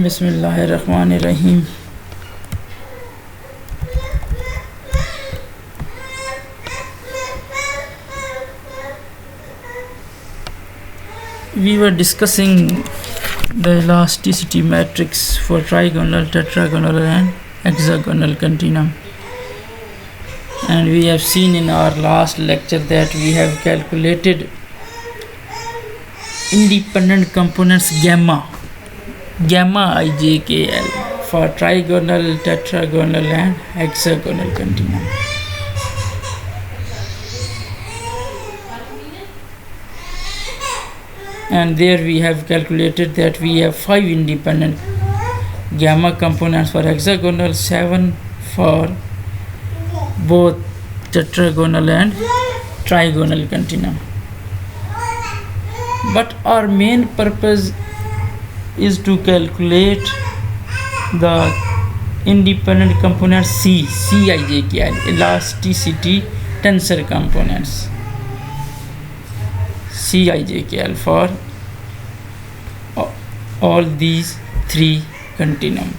Bismillahirrahmanirrahim. We were discussing the elasticity matrix for trigonal, tetragonal and hexagonal continuum, and we have seen in our last lecture that we have calculated independent components gamma ijkl for trigonal, tetragonal and hexagonal continuum. And there we have calculated that we have 5 independent gamma components for hexagonal, 7 for both tetragonal and trigonal continuum. But our main purpose is to calculate the independent component Cijkl, elasticity tensor components Cijkl for all these 3 continuum,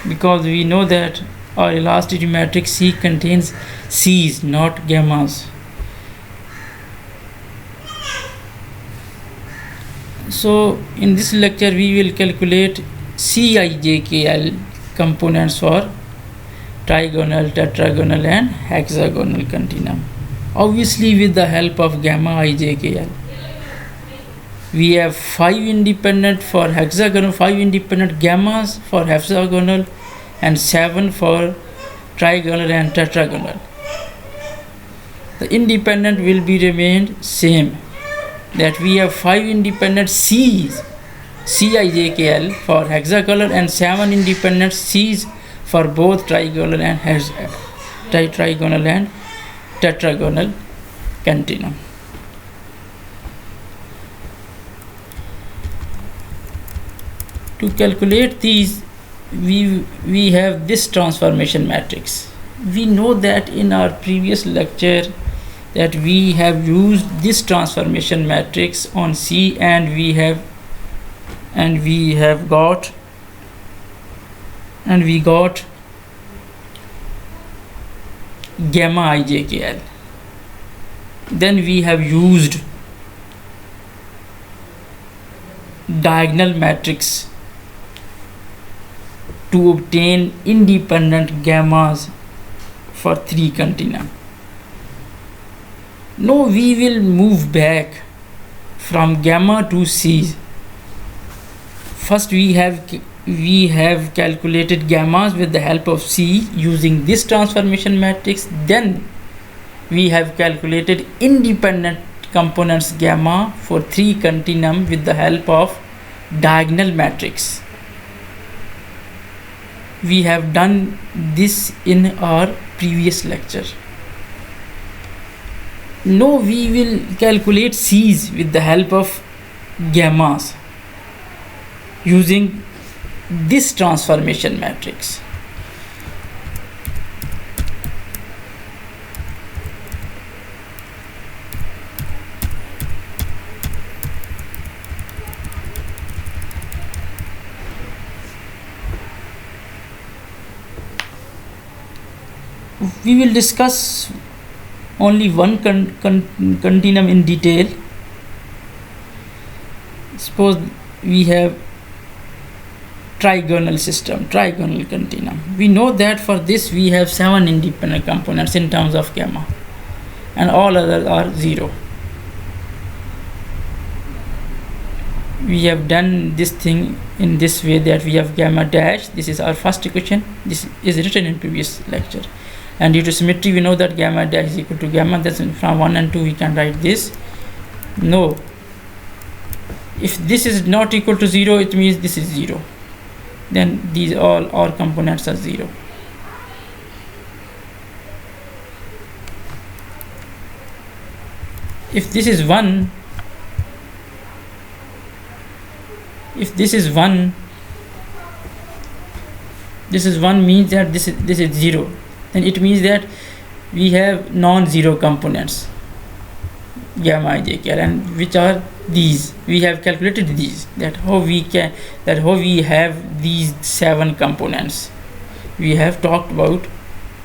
because we know that our elasticity matrix C contains C's, not gammas. So in this lecture we will calculate Cijkl components for trigonal, tetragonal and hexagonal continuum, obviously with the help of gamma ijkl. We have 5 independent for hexagonal, 5 independent gammas for hexagonal and 7 for trigonal and tetragonal. The independent will be remained same, that we have 5 independent C's Cijkl for hexagonal and 7 independent C's for both trigonal and trigonal and tetragonal continuum. To calculate these, we have this transformation matrix. We know that in our previous lecture that we have used this transformation matrix on C, and we got gamma ijkl. Then we have used diagonal matrix to obtain independent gammas for 3 continua. Now we will move back from gamma to C. First we have calculated gammas with the help of C using this transformation matrix. Then we have calculated independent components gamma for 3 continuum with the help of diagonal matrix. We have done this in our previous lecture. Now we will calculate C's with the help of gammas using this transformation matrix. We will discuss only one continuum in detail. Suppose we have trigonal system, trigonal continuum. We know that for this we have 7 independent components in terms of gamma, and all others are 0. We have done this thing in this way, that we have gamma dash. This is our first equation. This is written in previous lecture. And due to symmetry, we know that gamma dash is equal to gamma. That's from 1 and 2 we can write this. No, if this is not equal to 0, it means this is 0. Then these all components are 0. If this is 1, this is 1 means that this is 0. Then it means that we have non-zero components. gamma ijkl, and which are these. We have calculated these, that how we have these 7 components. We have talked about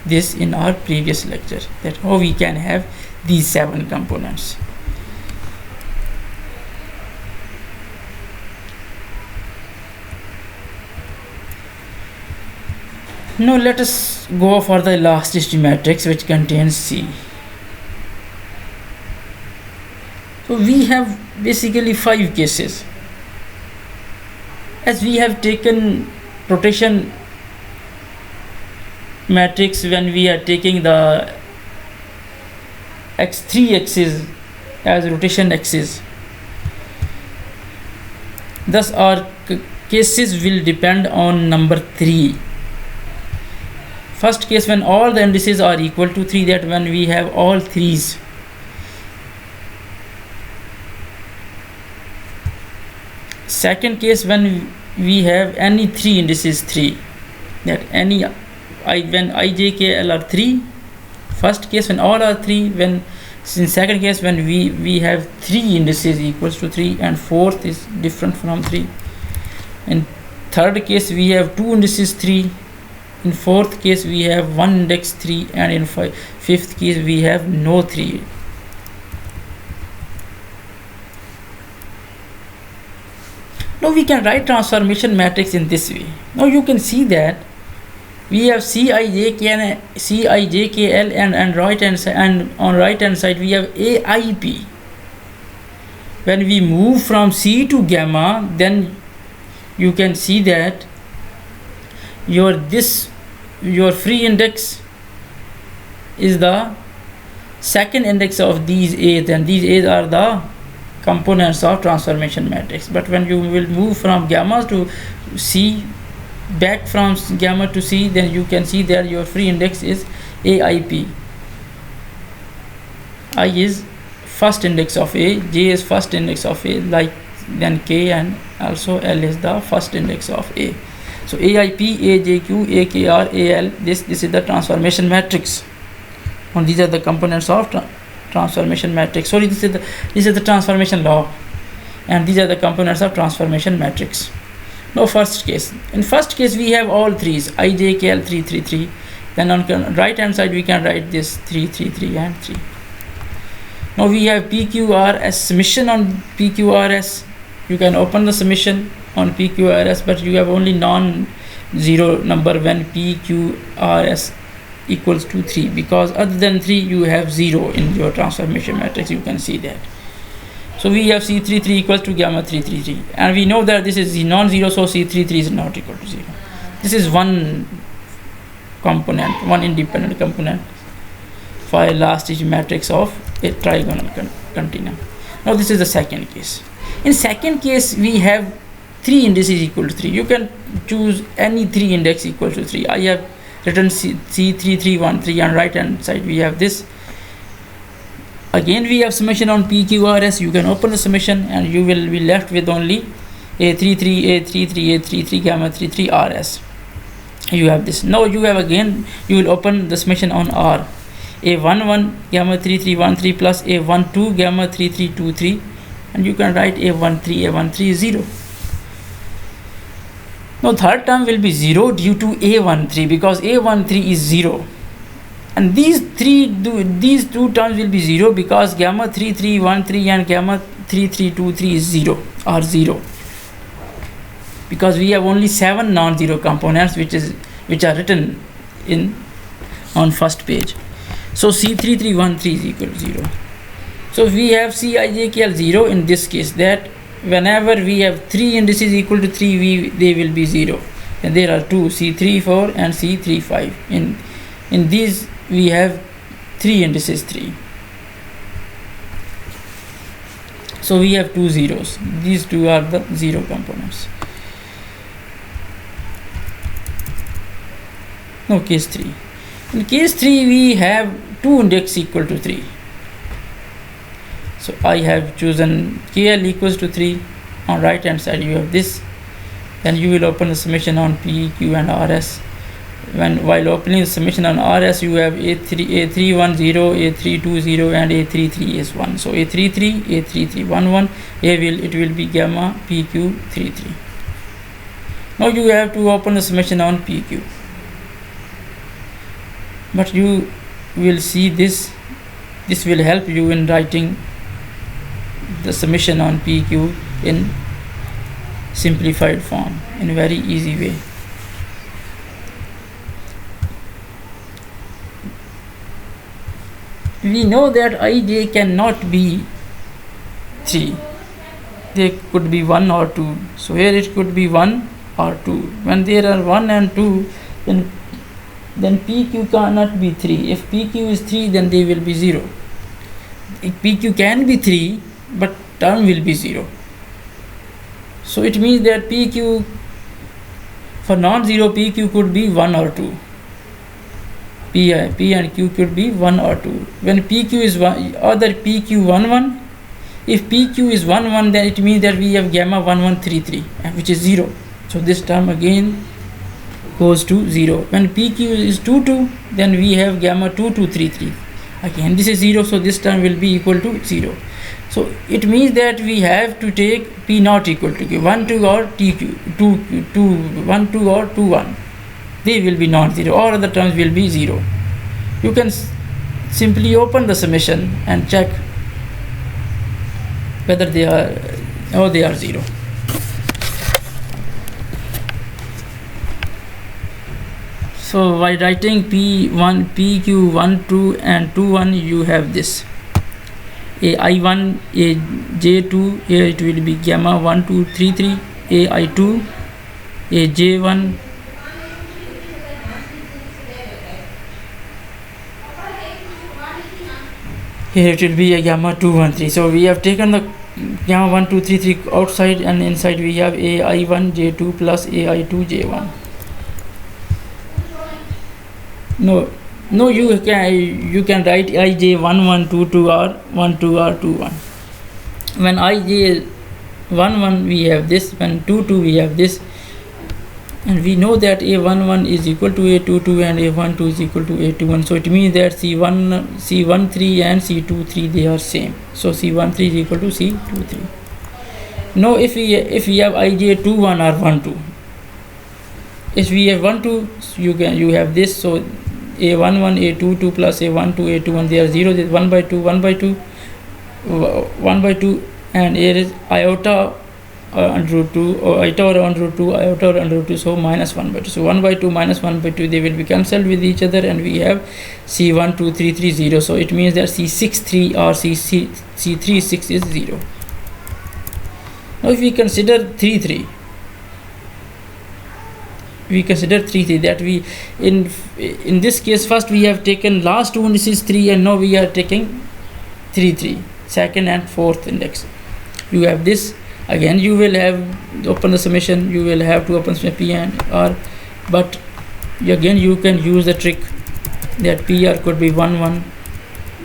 this in our previous lecture, that how we can have these 7 components. Now let us go for the elasticity matrix which contains C. So we have basically 5 cases. As we have taken rotation matrix when we are taking the x3 axis as rotation axis, thus our cases will depend on number 3. First case, when all the indices are equal to 3, that when we have all 3's. Second case, when we have any 3 indices 3, that any when I, j, k, l are 3. First case, when all are 3. When in second case, when we have 3 indices equals to 3, and fourth is different from 3. In third case, we have 2 indices 3. In fourth case, we have 1 index 3, and in fifth case, we have no 3. Now we can write transformation matrix in this way. Now you can see that we have Cij, Kl, and right hand side, and on right hand side we have Aip. When we move from C to gamma, then you can see that your free index is the second index of these A's, and these A's are the components of transformation matrix. But when you will move from gamma to C, back from gamma to C, then you can see that your free index is Aip. I is first index of A, J is first index of A, like then K, and also L is the first index of A. So Aip, Ajq, Akr, Al, this is the transformation matrix, and these are the components of transformation matrix. Sorry, this is the transformation law, and these are the components of transformation matrix. Now first case. In first case, we have all 3's, I, j, k, l, 3, 3, 3. Then on right hand side, we can write this 3, 3, 3, and 3. Now we have PQRS, summation on PQRS. You can open the summation on PQRS, but you have only non-zero number when PQRS equals to 3, because other than 3 you have 0 in your transformation matrix. You can see that. So we have C33 equals to gamma 333, and we know that this is non-zero, so C33 is not equal to 0. This is one component, one independent component for elasticity matrix of a trigonal continuum. Now this is the second case. In second case, we have 3 indices equal to 3. You can choose any 3 index equal to 3. I have written C3313, and right hand side we have this. Again we have summation on PQRS. You can open the summation and you will be left with only A33, A33, A33, gamma 33 RS. You have this. Now you will open the summation on R. A11 gamma 3313 plus A12 gamma 3323, and you can write A13 is 0. Now third term will be 0 due to A13, because A13 is 0. And these two terms will be 0 because gamma 3313 and gamma 3323 is 0, or 0. Because we have only 7 non-zero components which are written on first page. So C3313 is equal to 0. So we haveCijkl 0 in this case, that whenever we have 3 indices equal to 3, they will be 0. And there are 2, C34 and C35. In these we have 3 indices 3. So we have 2 zeros. These 2 are the 0 components. Now case 3. In case 3 we have 2 index equal to 3. So I have chosen KL equals to 3. On right hand side you have this. Then you will open the summation on P, Q and RS. while opening the summation on RS, you have A310, A320, and A33 is 1. So A33, A3311, it will be gamma PQ33. Now you have to open the summation on PQ. But you will see this will help you in writing the summation on PQ in simplified form in a very easy way. We know that ij cannot be 3. They could be 1 or 2. So here it could be 1 or 2. When there are 1 and 2, then PQ cannot be 3. If PQ is 3, then they will be 0. If PQ can be 3, but term will be 0. So it means that PQ, for non-zero PQ could be 1 or 2. P and Q could be 1 or 2. When PQ is 1, other PQ 1 1. If PQ is 1 1, then it means that we have gamma 1 1 3 3, which is 0. So this term again goes to 0. When PQ is 2 2, then we have gamma 2 2 3 3. Again this is 0, so this term will be equal to 0. So it means that we have to take P not equal to Q, 1 2 or TQ, 1 2 or 2 1. They will be non-zero, or other terms will be 0. You can simply open the summation and check whether they are 0. So by writing P1, PQ 1 2 and 2 1, you have this. A I1, A J2, here it will be gamma 1 2 3 3, A I2, A J1, here it will be a gamma 2 1 3. So we have taken the gamma 1 2 3 3 outside, and inside we have A I1 J2 plus A I2 J1. No, you can write ij 1 1 2 2 or 1 2 or 2 1. When ij 1 1 we have this, when 2 2 we have this, and we know that A11 is equal to A22 and A12 is equal to A21. So it means that C13 and C23 they are same. So C13 is equal to C23. Now if we have ij 2 1 or 1 2, if we have 1 2, you have this. So A11 A22 plus A12 A21, they are 0. This 1 by 2 1 by 2 1 by 2, and here is iota under root 2, or iota or under root 2, iota or under root 2, so minus 1 by 2. So 1 by 2 minus 1 by 2, they will be cancelled with each other, and we have C1 2 3 3 0. So it means that C6 3 or C3 6 is 0. Now if we consider 3 3, that we in this case first we have taken last two indices 3, and now we are taking 3 3, second and fourth index. You have this. Again you will have open the summation, you will have to open P and R, but again you can use the trick that PR could be 1 1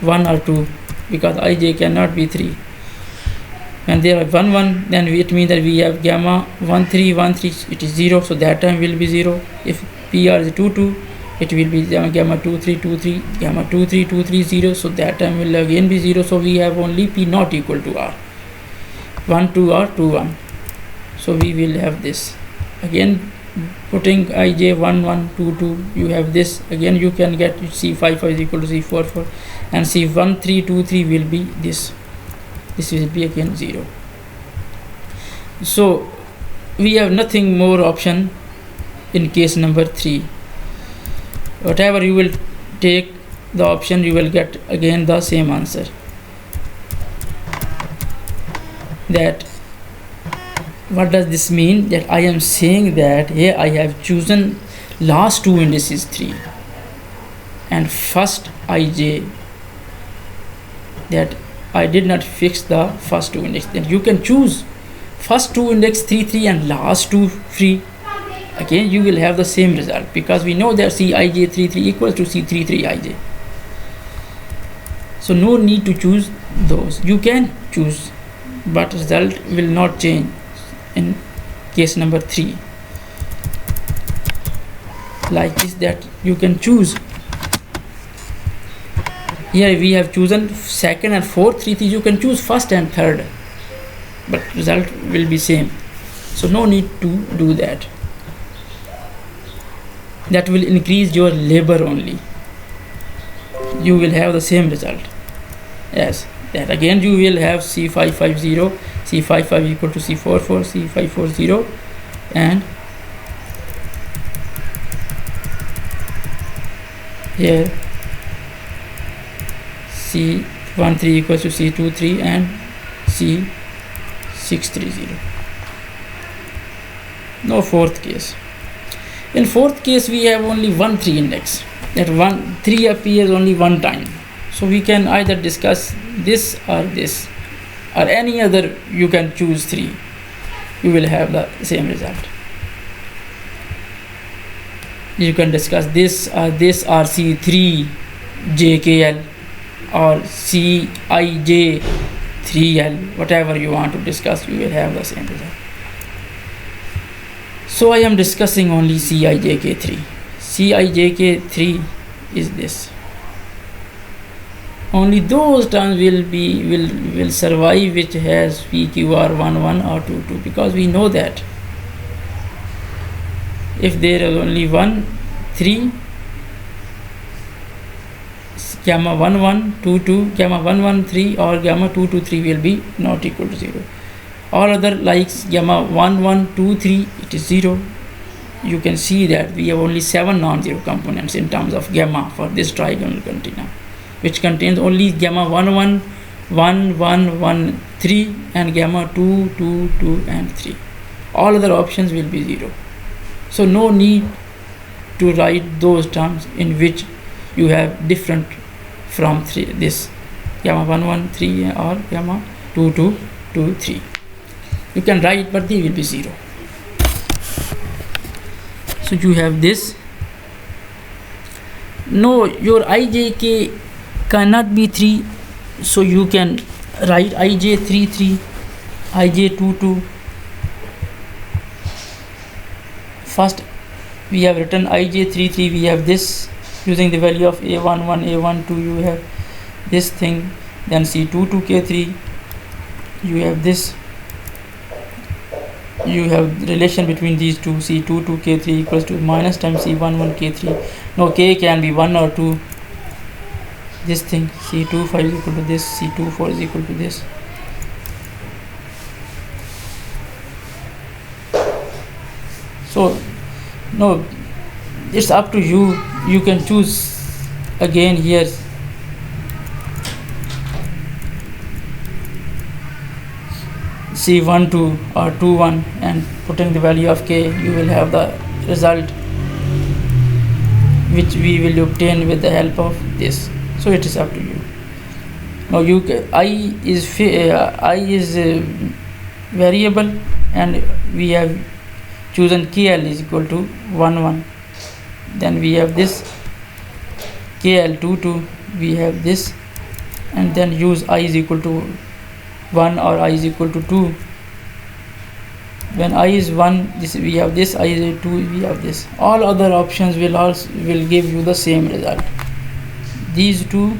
1 or 2, because ij cannot be 3. When they are 1 1, then it means that we have gamma 1 3 1 3, it is 0, so that time will be 0. If PR is 2 2, it will be gamma 2 3 2 3, gamma 2 3 2 3 0, so that time will again be 0. So we have only P not equal to R, 1 2 or 2 1. So we will have this. Again putting ij 1 1 2 2, you have this. Again you can get C5 5 is equal to C4 4, and C1 3 2 3 will be this. This will be again 0. So we have nothing more option in case number 3. Whatever you will take the option, you will get again the same answer. That what does this mean? That I am saying that here I have chosen last two indices 3 and first ij, that I did not fix the first two index. Then you can choose first two index 3 3 and last two 3. Again you will have the same result, because we know that Cij 3 3 equals to C33 ij. So no need to choose those. You can choose, but result will not change in case number 3. like this, that you can choose. Here we have chosen second and fourth, three things. You can choose first and third, but result will be same. So no need to do that. That will increase your labor only. You will have the same result as that. Again you will have C550, C55 equal to C44, C540, and here C13 equals to C23 and C630. No fourth case. In fourth case we have only one 3 index. That 3 appears only one time. So we can either discuss this or any other. You can choose 3. You will have the same result. You can discuss this or C3 JKL or CIJ 3L, whatever you want to discuss, you will have the same result. So I am discussing only CIJK3. CIJK3 is this. Only those terms will survive which has PQR11 or 22, because we know that if there is only 1, 3, gamma 11, 22, gamma 113 or gamma 223 will be not equal to 0. All other likes gamma 1123, it is 0. You can see that we have only 7 non-zero components in terms of gamma for this trigonal continuum, which contains only gamma 11, 1, 1, 1, 3 and gamma 2, 2, 2 and 3. All other options will be 0. So no need to write those terms in which you have different from this gamma 113 or gamma 2223. You can write, but they will be 0. So you have this. No, your IJK cannot be 3, so you can write IJ33, IJ22. First we have written IJ33, we have this using the value of A11, A12, you have this thing, then C22K3, you have this, you have the relation between these two, C22K3 equals to minus times C11K3. No, K can be 1 or 2, this thing, C25 is equal to this, C24 is equal to this. So no, it's up to you. You can choose again here C12 or 21 and putting the value of K, you will have the result which we will obtain with the help of this. So it is up to you. Now I is variable, and we have chosen KL is equal to 1, 1. Then we have this KL22, we have this, and then use I is equal to 1 or I is equal to 2. When I is 1, this we have this, I is 2, we have this. All other options will give you the same result. These two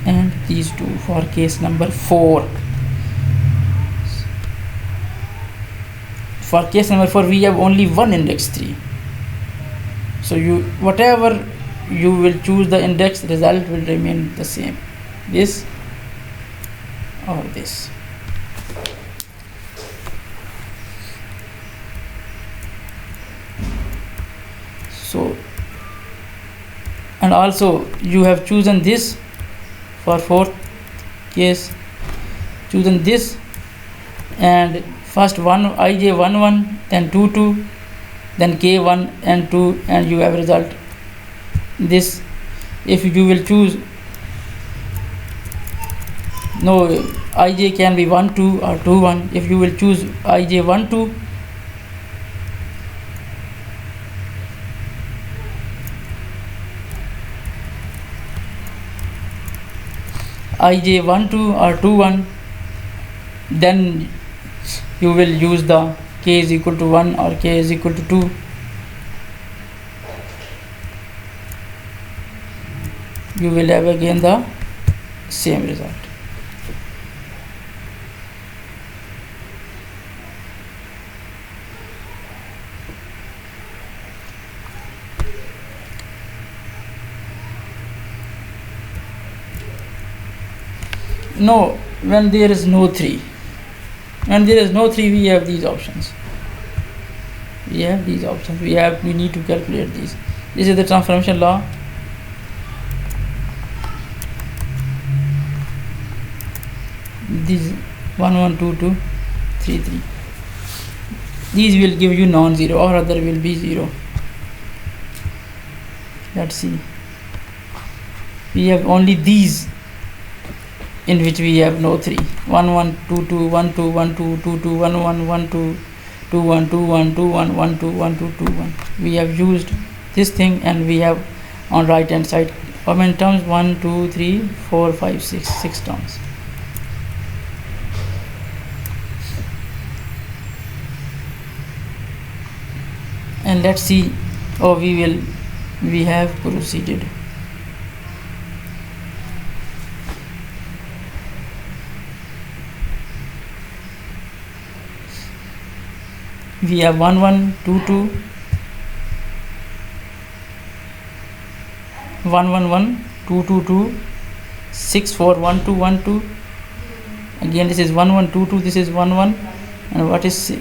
and these two for case number 4. For case number 4 we have only one index 3. So whatever you will choose the index, result will remain the same, this or this. So, and also you have chosen this for fourth case, chosen this, and first one IJ11, then 22, then K1 and 2, and you have result this. If you will choose, no, IJ can be 1, 2 or 2, 1. If you will choose IJ 1, 2, IJ 1, 2 or 2, 1, then you will use the K is equal to 1 or K is equal to 2. you will have again the same result. No, when there is no 3, when there is no 3, we have these options. We need to calculate these. This is the transformation law. These 1 1 2 2 3 3, these will give you non-zero, or other will be 0. Let's see, we have only these in which we have no 3. 1 1 2 2 1 2 1 2 2 2 1 1 1 2 2 1 2 1 2 1 1 2 1 2 2 1. We have used this thing, and we have on right hand side how many terms? 1 2 3 4 5 6 terms. And let's see how we have proceeded. We have 1 1 2 2 1 1 1 2 2 2 6 4 1 2 1 2. Again this is 1 1 2 2, this is 1 1, and what is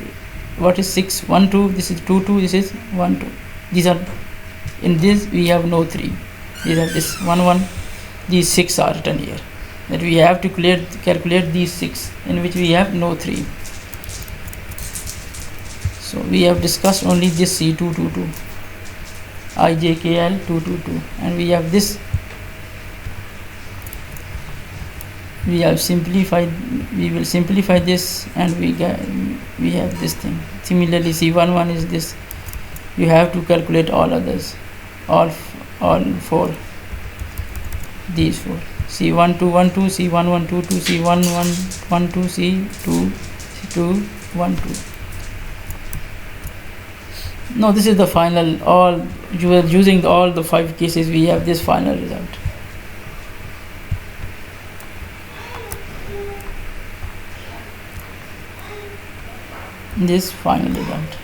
6 1 2, this is 2 2, this is 1 2. These are, in this we have no 3. These are this 1 1, these 6 are written here, that we have to calculate these 6 in which we have no 3. So we have discussed only this C222, IJKL 222, and we have this. We have simplified. We will simplify this, and we have this thing. Similarly, C11 is this. You have to calculate all others, all 4. These 4. C1212, C1122, C1112, C2212. No, this is the final. All you are using all the 5 cases. We have this final result. This final result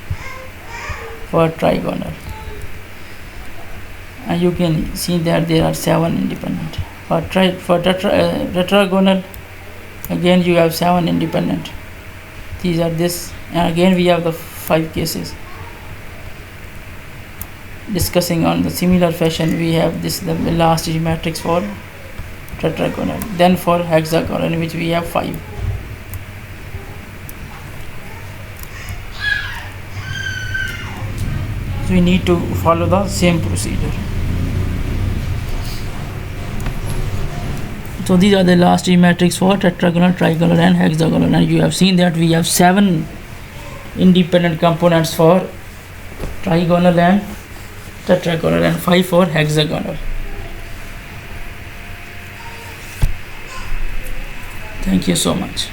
for trigonal, and you can see that there are 7 independent. For tetragonal, again you have 7 independent. These are this, and again we have the 5 cases. Discussing on the similar fashion, we have this, the last matrix for tetragonal, then for hexagonal, in which we have 5. So we need to follow the same procedure. So these are the last matrix for tetragonal, trigonal, and hexagonal, and you have seen that we have 7 independent components for trigonal and tetragonal, and 5 for hexagonal. Thank you so much.